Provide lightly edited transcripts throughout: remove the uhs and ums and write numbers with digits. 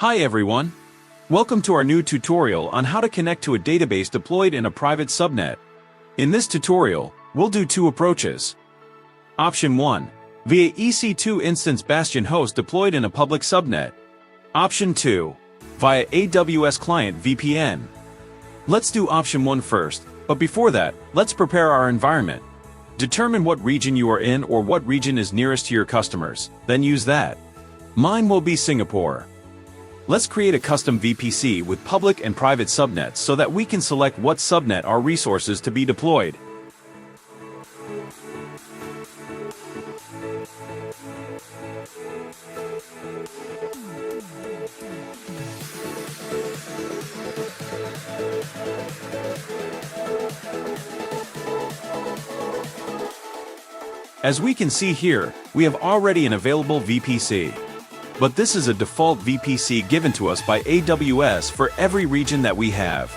Hi everyone! Welcome to our new tutorial on how to connect to a database deployed in a private subnet. In this tutorial, we'll do two approaches. Option 1. Via EC2 Instance Bastion Host deployed in a public subnet. Option 2. Via AWS Client VPN. Let's do option 1 first, but before that, let's prepare our environment. Determine what region you are in or what region is nearest to your customers, then use that. Mine will be Singapore. Let's create a custom VPC with public and private subnets so that we can select what subnet our resources to be deployed. As we can see here, we have already an available VPC. But this is a default VPC given to us by AWS for every region that we have.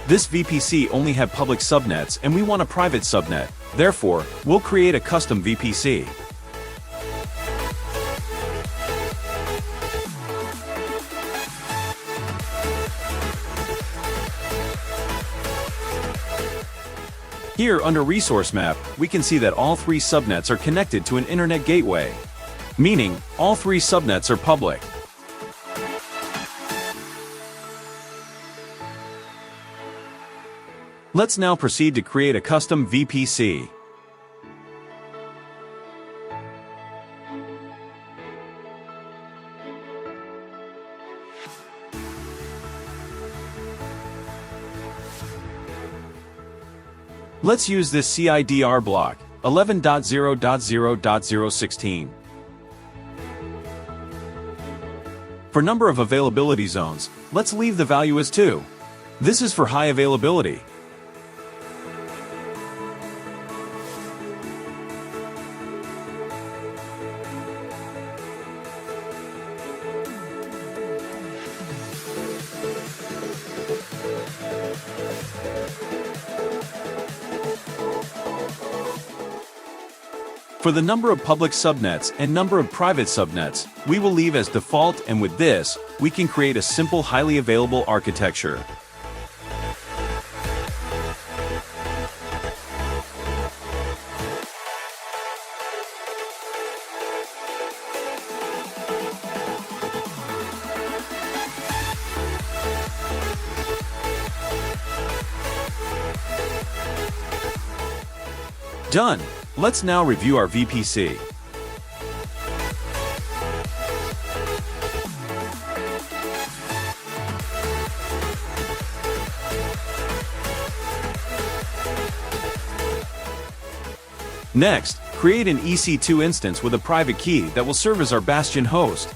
This VPC only have public subnets and we want a private subnet, therefore, we'll create a custom VPC. Here under Resource Map, we can see that all three subnets are connected to an internet gateway. Meaning, all three subnets are public. Let's now proceed to create a custom VPC. Let's use this CIDR block, 11.0.0.016. For number of availability zones, let's leave the value as 2. This is for high availability. For the number of public subnets and number of private subnets, we will leave as default, and with this, we can create a simple highly available architecture. Done! Let's now review our VPC. Next, create an EC2 instance with a private key that will serve as our Bastion host.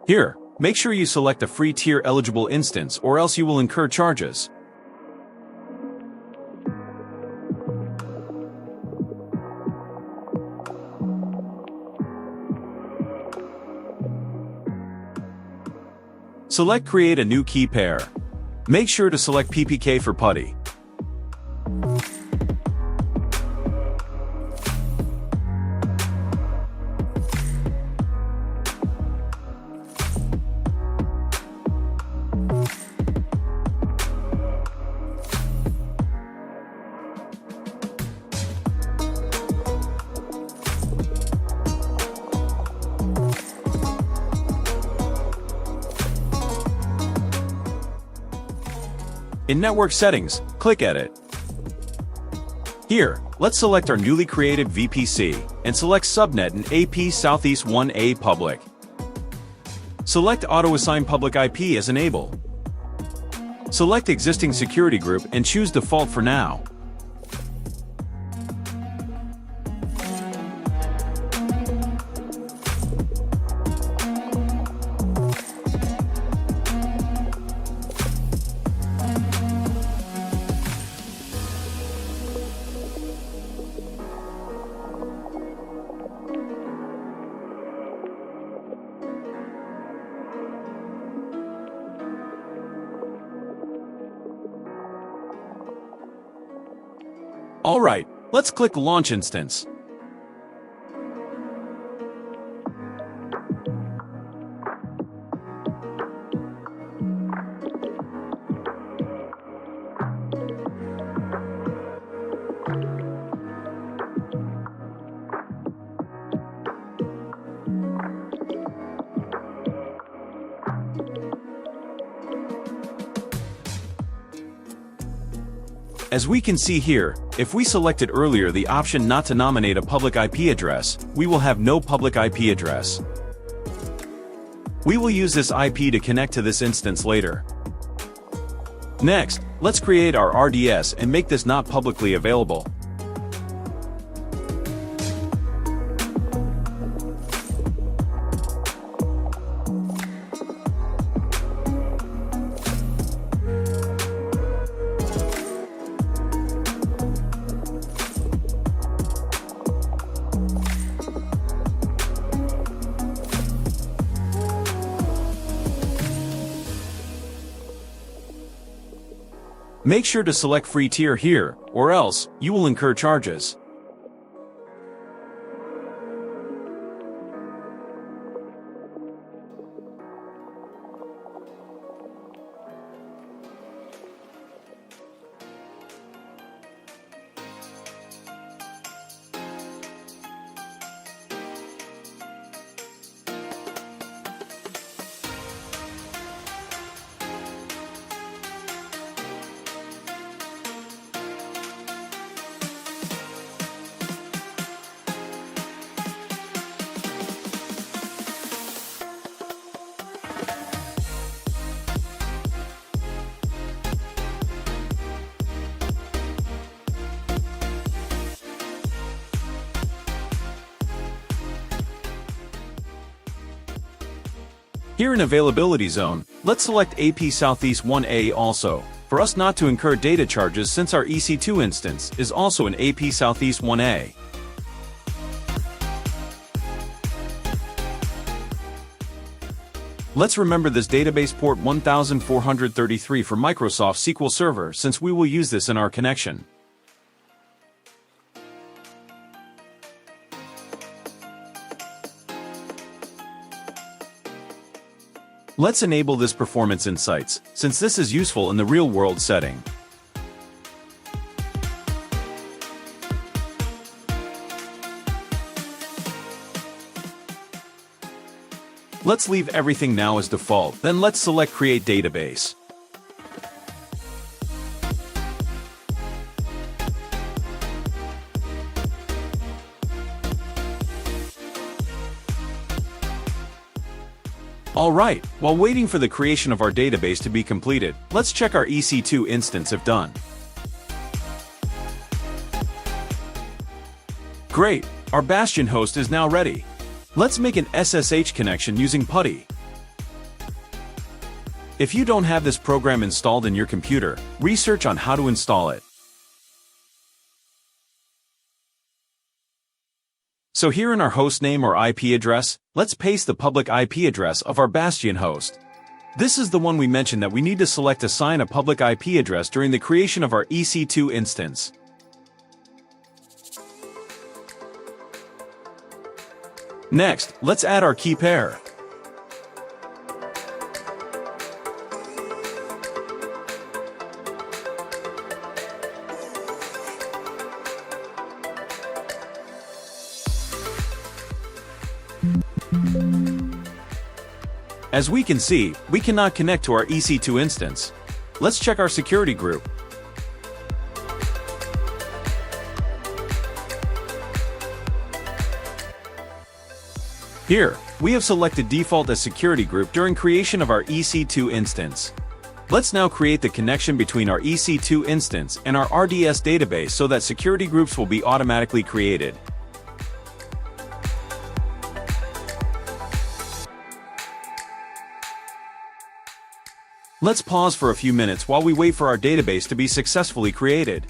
Here, make sure you select a free tier eligible instance or else you will incur charges. Select Create a new key pair. Make sure to select PPK for PuTTY. In Network Settings, click Edit. Here, let's select our newly created VPC, and select Subnet and AP Southeast 1A Public. Select Auto-Assign Public IP as Enable. Select Existing Security Group and choose Default for now. Alright, let's click Launch Instance. As we can see here, if we selected earlier the option not to nominate a public IP address, we will have no public IP address. We will use this IP to connect to this instance later. Next, let's create our RDS and make this not publicly available. Make sure to select free tier here, or else you will incur charges. Here in Availability Zone, let's select AP Southeast 1A also, for us not to incur data charges since our EC2 instance is also an AP Southeast 1A. Let's remember this database port 1433 for Microsoft SQL Server since we will use this in our connection. Let's enable this performance insights, since this is useful in the real-world setting. Let's leave everything now as default, then let's select Create Database. Alright, while waiting for the creation of our database to be completed, let's check our EC2 instance if done. Great, our Bastion host is now ready. Let's make an SSH connection using PuTTY. If you don't have this program installed in your computer, research on how to install it. So here in our host name or IP address, let's paste the public IP address of our Bastion host. This is the one we mentioned that we need to select assign a public IP address during the creation of our EC2 instance. Next, let's add our key pair. As we can see, we cannot connect to our EC2 instance. Let's check our security group. Here, we have selected default as security group during creation of our EC2 instance. Let's now create the connection between our EC2 instance and our RDS database so that security groups will be automatically created. Let's pause for a few minutes while we wait for our database to be successfully created.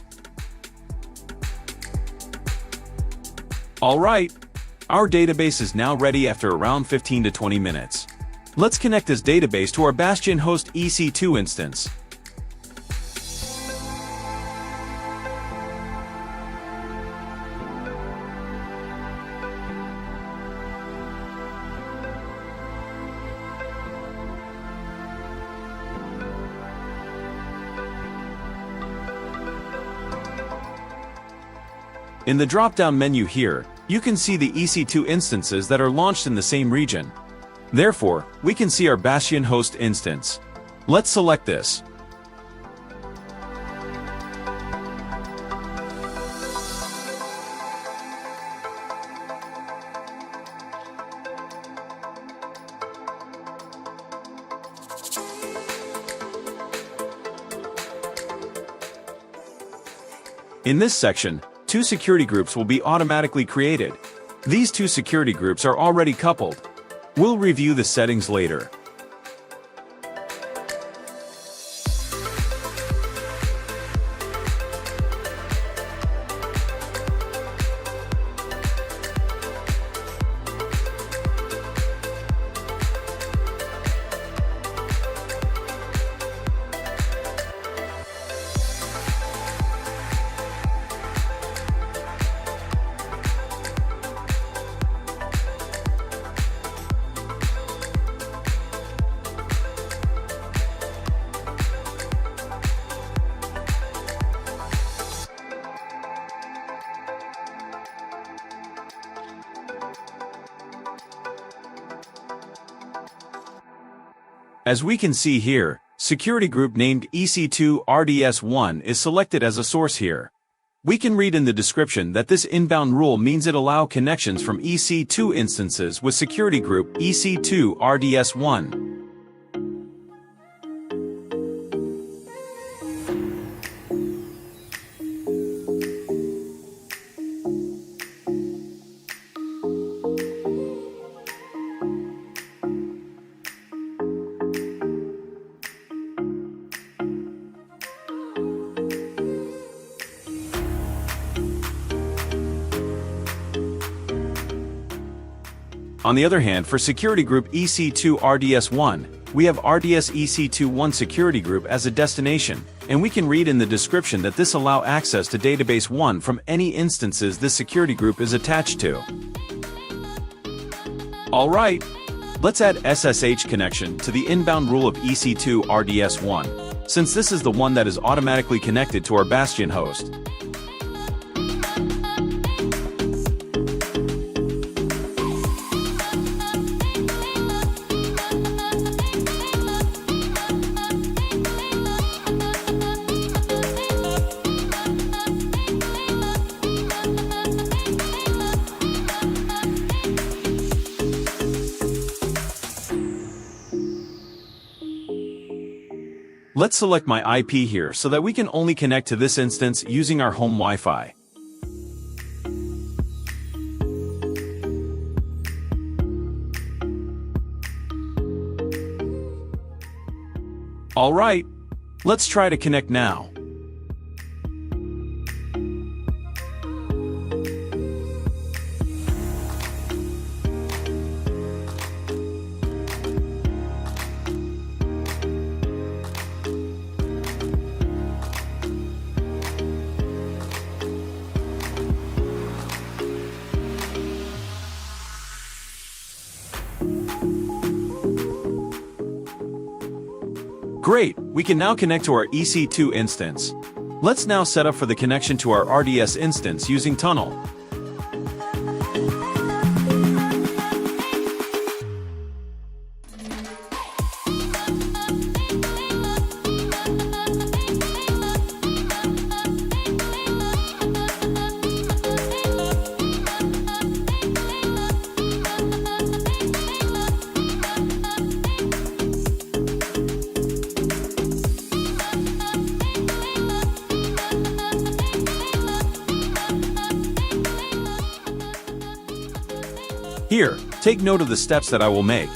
Alright, our database is now ready after around 15 to 20 minutes. Let's connect this database to our Bastion host EC2 instance. In the drop-down menu here, you can see the EC2 instances that are launched in the same region. Therefore, we can see our Bastion host instance. Let's select this. In this section, two security groups will be automatically created. These two security groups are already coupled. We'll review the settings later. As we can see here, security group named EC2 RDS1 is selected as a source here. We can read in the description that this inbound rule means it allows connections from EC2 instances with security group EC2 RDS1. On the other hand, for security group EC2 RDS1, we have RDS EC2 security group as a destination, and we can read in the description that this allows access to database 1 from any instances this security group is attached to. Alright, let's add SSH connection to the inbound rule of EC2 RDS1, since this is the one that is automatically connected to our Bastion host. Let's select my IP here so that we can only connect to this instance using our home Wi-Fi. Alright, let's try to connect now. Great, we can now connect to our EC2 instance. Let's now set up for the connection to our RDS instance using Tunnel. Here, take note of the steps that I will make.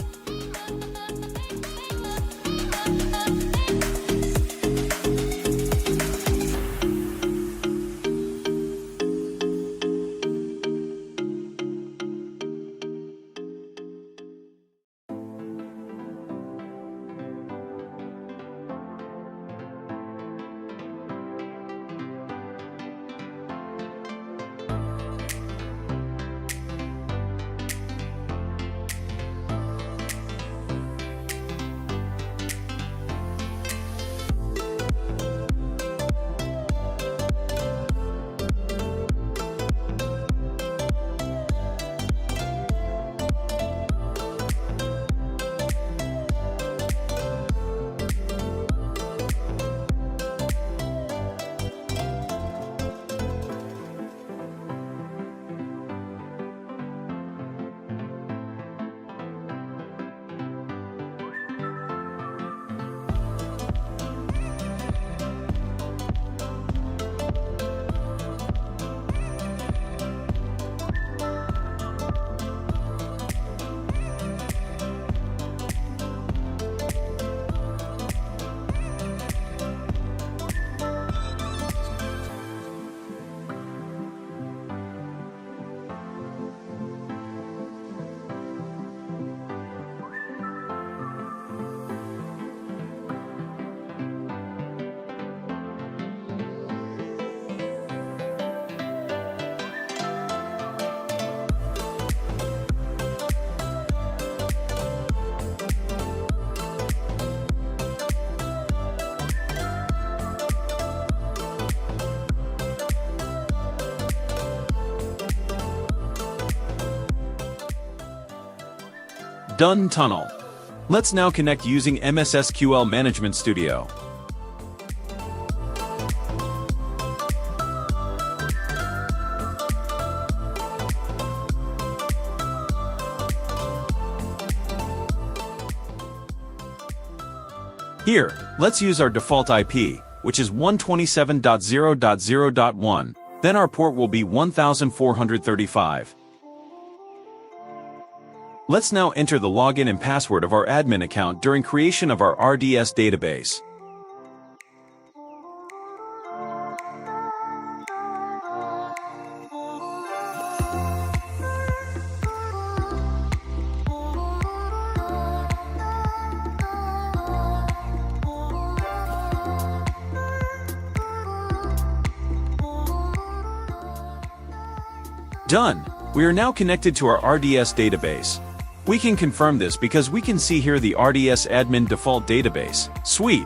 Done tunnel. Let's now connect using MS SQL Management Studio. Here, let's use our default IP, which is 127.0.0.1, then our port will be 1435. Let's now enter the login and password of our admin account during creation of our RDS database. Done! We are now connected to our RDS database. We can confirm this because we can see here the RDS admin default database. Sweet!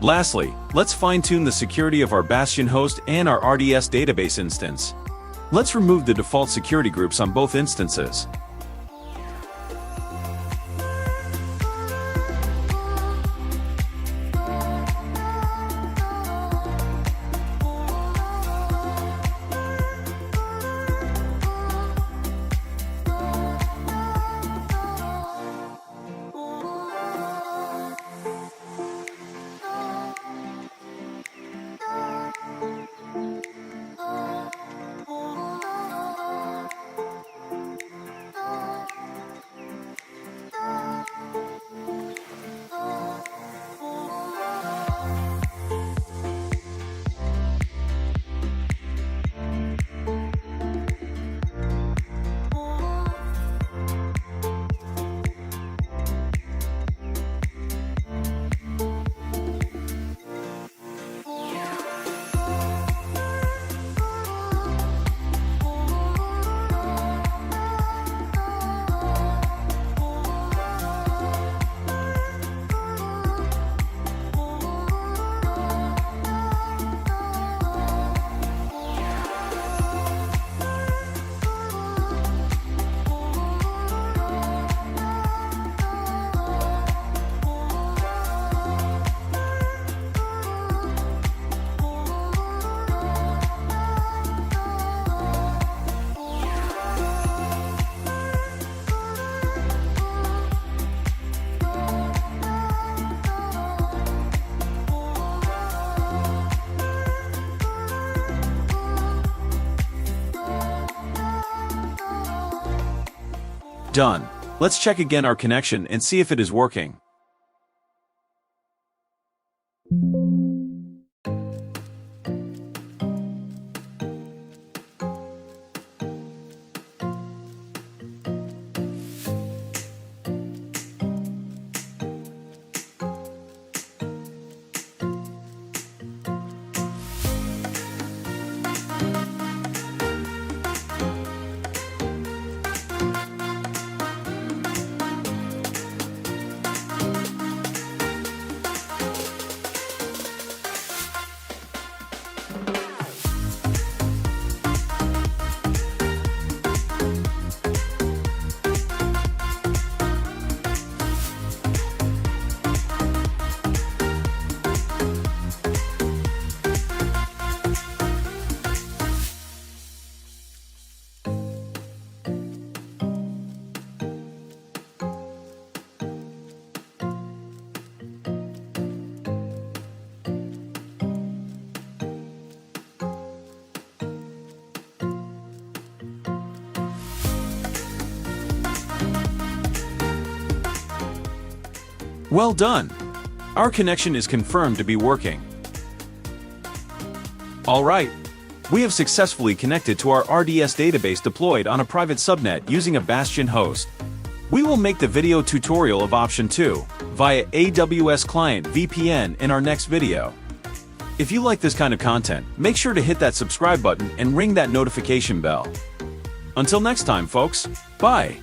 Lastly, let's fine-tune the security of our Bastion host and our RDS database instance. Let's remove the default security groups on both instances. Done. Let's check again our connection and see if it is working. Well done! Our connection is confirmed to be working. Alright, we have successfully connected to our RDS database deployed on a private subnet using a Bastion host. We will make the video tutorial of option 2 via AWS Client VPN in our next video. If you like this kind of content, make sure to hit that subscribe button and ring that notification bell. Until next time, folks, bye!